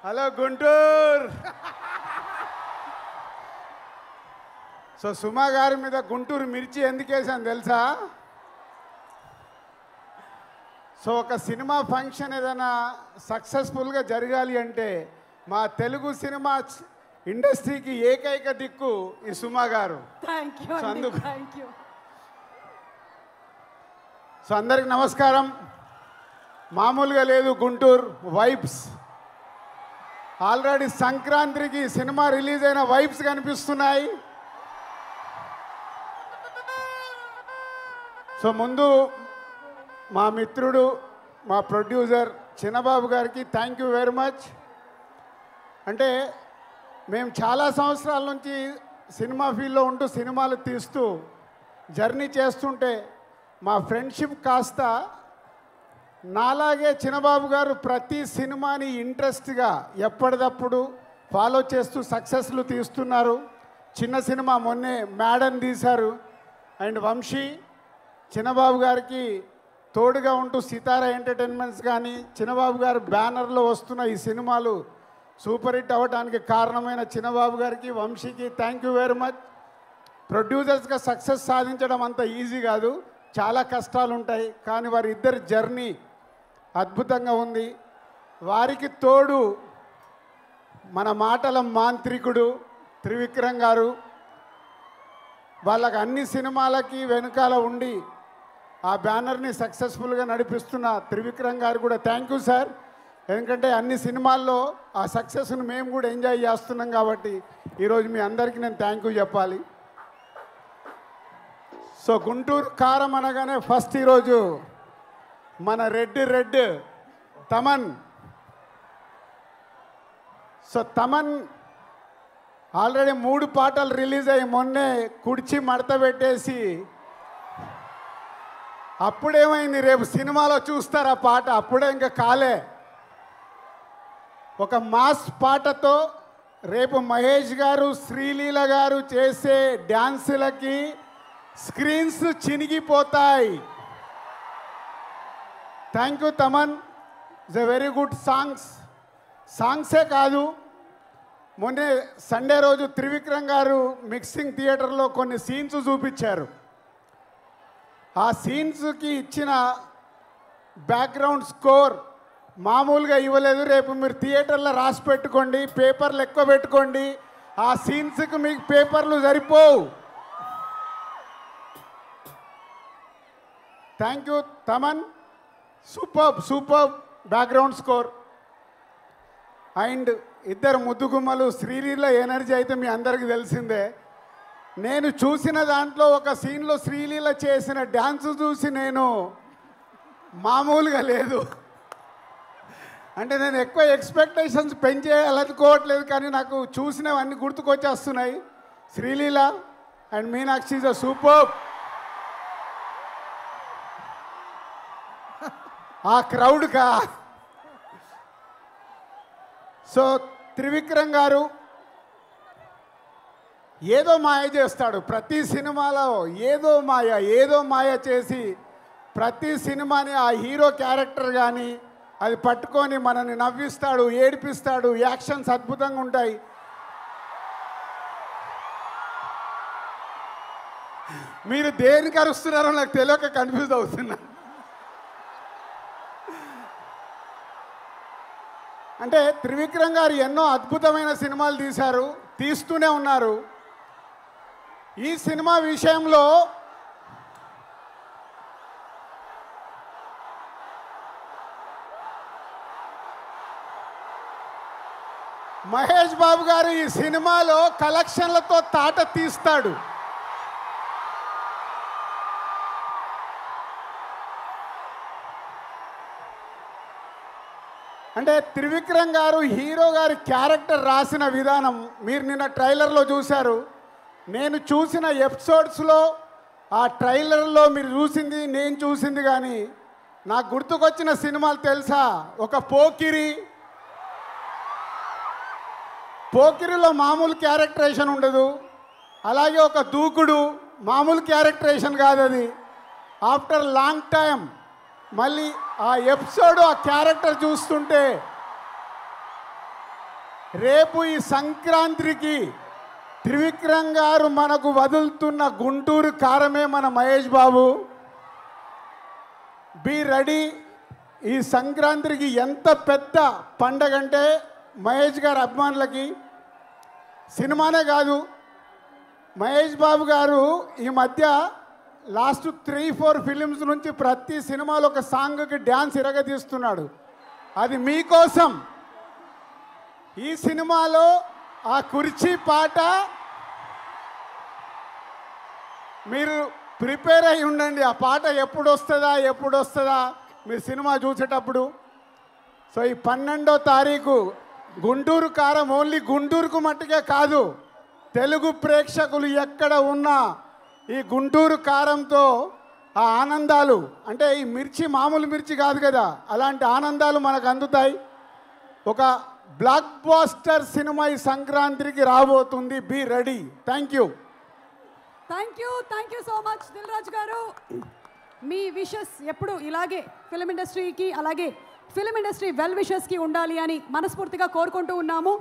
Hello Guntur. So సుమా గారి మీద గుంటూరు మిర్చి ఎందుకు వేసాను తెలుసా? సో ఒక సినిమా ఫంక్షన్ ఏదైనా సక్సెస్ఫుల్గా జరగాలి అంటే మా తెలుగు సినిమా ఇండస్ట్రీకి ఏకైక దిక్కు ఈ సుమా గారు. సో అందరికి నమస్కారం. మామూలుగా లేదు గుంటూరు వైబ్స్. ఆల్రెడీ సంక్రాంతికి సినిమా రిలీజ్ అయిన వైబ్స్ కనిపిస్తున్నాయి. సో ముందు మా మిత్రుడు మా ప్రొడ్యూసర్ చిన్నబాబు గారికి థ్యాంక్ యూ వెరీ మచ్. అంటే మేము చాలా సంవత్సరాల నుంచి సినిమా ఫీల్డ్లో ఉంటూ సినిమాలు తీస్తూ జర్నీ చేస్తుంటే మా ఫ్రెండ్షిప్ కాస్త నాలాగే చిన్నబాబు గారు ప్రతి సినిమాని ఇంట్రెస్ట్గా ఎప్పటికప్పుడు ఫాలో చేస్తూ సక్సెస్లు తీస్తున్నారు. చిన్న సినిమా మొన్నే మేడన్ తీశారు. అండ్ వంశీ చిన్నబాబు గారికి తోడుగా ఉంటూ సితారా ఎంటర్టైన్మెంట్స్ కానీ చిన్నబాబు గారు బ్యానర్లో వస్తున్న ఈ సినిమాలు సూపర్ హిట్ అవ్వడానికి కారణమైన చిన్నబాబు గారికి వంశీకి థ్యాంక్ యూ వెరీ మచ్. ప్రొడ్యూసర్స్గా సక్సెస్ సాధించడం అంత ఈజీ కాదు, చాలా కష్టాలు ఉంటాయి. కానీ వారి ఇద్దరి జర్నీ అద్భుతంగా ఉంది. వారికి తోడు మన మాటల మాంత్రికుడు త్రివిక్రమ్ గారు. వాళ్ళకి అన్ని సినిమాలకి వెనుకాల ఉండి ఆ బ్యానర్ని సక్సెస్ఫుల్గా నడిపిస్తున్న త్రివిక్రమ్ గారు కూడా థ్యాంక్ యూ సార్. ఎందుకంటే అన్ని సినిమాల్లో ఆ సక్సెస్ను మేము కూడా ఎంజాయ్ చేస్తున్నాం కాబట్టి ఈరోజు మీ అందరికీ నేను థ్యాంక్ యూ చెప్పాలి. సో గుంటూరు కారం అనగానే ఫస్ట్ ఈరోజు మన red Thaman. So Thaman already 3 పాటలు రిలీజ్ అయ్యి మొన్నే కుడిచి మడత పెట్టేసి అప్పుడేమైంది, రేపు సినిమాలో చూస్తారు ఆ పాట. అప్పుడే ఇంకా కాలే. ఒక మాస్ పాటతో రేపు మహేష్ గారు శ్రీలీల గారు చేసే డ్యాన్సులకి స్క్రీన్స్ చినిగిపోతాయి. Thank you Thaman. It's a very good సాంగ్సే కాదు, మొన్నే సండే రోజు త్రివిక్రమ్ గారు మిక్సింగ్ థియేటర్లో కొన్ని సీన్స్ చూపించారు. ఆ సీన్స్కి ఇచ్చిన బ్యాక్గ్రౌండ్ స్కోర్ మామూలుగా ఇవ్వలేదు. రేపు మీరు థియేటర్లో రాసి పెట్టుకోండి, పేపర్లు ఎక్కువ పెట్టుకోండి. ఆ సీన్స్కి మీకు పేపర్లు సరిపోవు. Thank you Thaman. Super background score. And ఇద్దరు ముద్దుగుమ్మలు శ్రీలీల ఎనర్జీ అయితే మీ అందరికీ తెలిసిందే. నేను చూసిన దాంట్లో ఒక సీన్లో శ్రీలీల చేసిన డ్యాన్స్ చూసి నేను మామూలుగా లేదు. అంటే నేను ఎక్కువ ఎక్స్పెక్టేషన్స్ పెంచేయాలనుకోవట్లేదు, కానీ నాకు చూసినవన్నీ గుర్తుకొచ్చేస్తున్నాయి. Sreeleela and Meenakshi is a super. ఆ క్రౌడ్కా. సో త్రివిక్రమ్ గారు ఏదో మాయ చేస్తాడు ప్రతి సినిమాలో. ఏదో మాయ చేసి ప్రతి సినిమాని ఆ హీరో క్యారెక్టర్ కానీ అది పట్టుకొని మనల్ని నవ్విస్తాడు, ఏడిపిస్తాడు. యాక్షన్స్ అద్భుతంగా ఉంటాయి. మీరు దేనికి అరుస్తున్నారో నాకు తెలియక కన్ఫ్యూజ్ అవుతున్నా. అంటే త్రివిక్రమ్ గారు ఎన్నో అద్భుతమైన సినిమాలు తీశారు, తీస్తూనే ఉన్నారు. ఈ సినిమా విషయంలో మహేష్ బాబు గారు ఈ సినిమాలో కలెక్షన్లతో తాట తీస్తాడు. అంటే త్రివిక్రమ్ గారు హీరో గారి క్యారెక్టర్ రాసిన విధానం మీరు నిన్న ట్రైలర్లో చూశారు. నేను చూసిన ఎపిసోడ్స్లో ఆ ట్రైలర్లో మీరు చూసింది నేను చూసింది కానీ నాకు గుర్తుకొచ్చిన సినిమాలు తెలుసా? ఒక పోకిరిలో మామూలు క్యారెక్టరేషన్ ఉండదు. అలాగే ఒక దూకుడు మామూలు క్యారెక్టరేషన్ కాదు అది. ఆఫ్టర్ లాంగ్ టైం మళ్ళీ ఆ ఎపిసోడ్ ఆ క్యారెక్టర్ చూస్తుంటే రేపు ఈ సంక్రాంతికి త్రివిక్రమ్ గారు మనకు వదులుతున్న గుంటూరు కారమే మన మహేష్ బాబు. Be ready. ఈ సంక్రాంతికి ఎంత పెద్ద పండగ అంటే మహేష్ గారి అభిమానులకి సినిమానే కాదు, మహేష్ బాబు గారు ఈ మధ్య లాస్ట్ 3-4 ఫిలిమ్స్ నుంచి ప్రతి సినిమాలో ఒక సాంగ్కి డ్యాన్స్ ఇరగదీస్తున్నాడు. అది మీకోసం. ఈ సినిమాలో ఆ కుర్చీ పాట మీరు ప్రిపేర్ అయి ఉండండి. ఆ పాట ఎప్పుడు వస్తుందా మీరు సినిమా చూసేటప్పుడు. సో ఈ 12వ తారీఖు గుంటూరు కారం ఓన్లీ గుంటూరుకు మట్టుకే కాదు, తెలుగు ప్రేక్షకులు ఎక్కడ ఉన్నా ఈ గుంటూరు కారంతో ఆ ఆనందాలు, అంటే ఈ మిర్చి మామూలు మిర్చి కాదు కదా, అలాంటి ఆనందాలు మనకు అందుతాయి. ఒక బ్లాక్ బాస్టర్ సినిమా ఈ సంక్రాంతికి రాబోతుంది. Be ready. Thank you so much Dil Raju గారు. మీ విషెస్ ఎప్పుడు ఇలాగే ఫిల్మ్ ఇండస్ట్రీకి, అలాగే ఫిల్మ్ ఇండస్ట్రీ వెల్ విషెస్కి ఉండాలి అని మనస్ఫూర్తిగా కోరుకుంటూ ఉన్నాము.